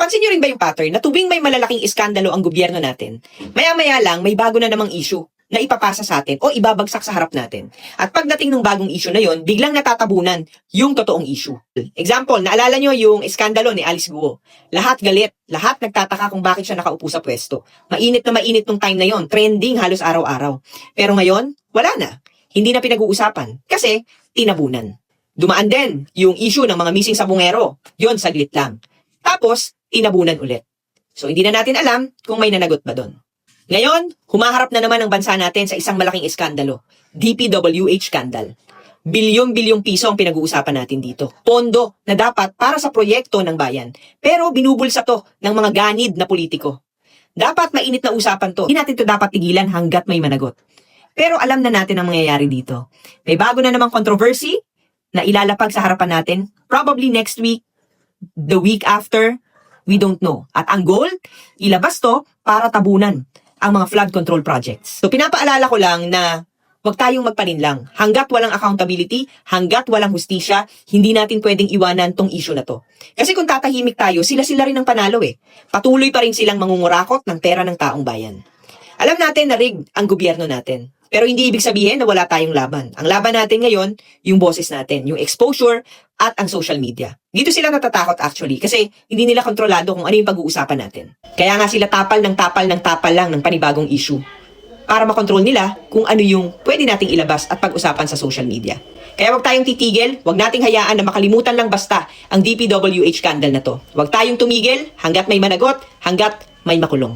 Napansin nyo rin ba yung pattern na tuwing may malalaking iskandalo ang gobyerno natin, maya-maya lang may bago na namang issue na ipapasa sa atin o ibabagsak sa harap natin. At pagdating ng bagong issue na yon, biglang natatabunan yung totoong issue. Example, naalala nyo yung iskandalo ni Alice Guo. Lahat galit, lahat nagtataka kung bakit siya nakaupo sa pwesto. Mainit na mainit nung time na yon, trending halos araw-araw. Pero ngayon, wala na. Hindi na pinag-uusapan kasi tinabunan. Dumaan din yung issue ng mga missing sabungero. Yon, saglit lang. Tapos, tinabunan ulit. So, hindi na natin alam kung may nanagot ba doon. Ngayon, humaharap na naman ang bansa natin sa isang malaking iskandalo. DPWH scandal. Bilyong-bilyong piso ang pinag-uusapan natin dito. Pondo na dapat para sa proyekto ng bayan. Pero binubulsa to ng mga ganid na politiko. Dapat mainit na usapan to. Hindi natin to dapat tigilan hanggat may managot. Pero alam na natin ang mangyayari dito. May bago na namang controversy na ilalapag sa harapan natin. Probably next week, the week after, we don't know. At ang goal, ilabas to para tabunan ang mga flood control projects. So pinapaalala ko lang na huwag tayong magpaninlang. Hanggat walang accountability, hanggat walang hustisya, hindi natin pwedeng iwanan tong issue na to. Kasi kung tatahimik tayo, sila-sila rin ang panalo eh. Patuloy pa rin silang mangungurakot ng pera ng taong bayan. Alam natin na rigged ang gobyerno natin. Pero hindi ibig sabihin na wala tayong laban. Ang laban natin ngayon, yung boses natin, yung exposure at ang social media. Dito sila natatakot actually kasi hindi nila kontrolado kung ano yung pag-uusapan natin. Kaya nga sila tapal lang ng panibagong issue para makontrol nila kung ano yung pwede nating ilabas at pag-usapan sa social media. Kaya wag tayong titigil, wag nating hayaan na makalimutan lang basta ang DPWH scandal na to. Wag tayong tumigil hanggat may managot, hanggat may makulong.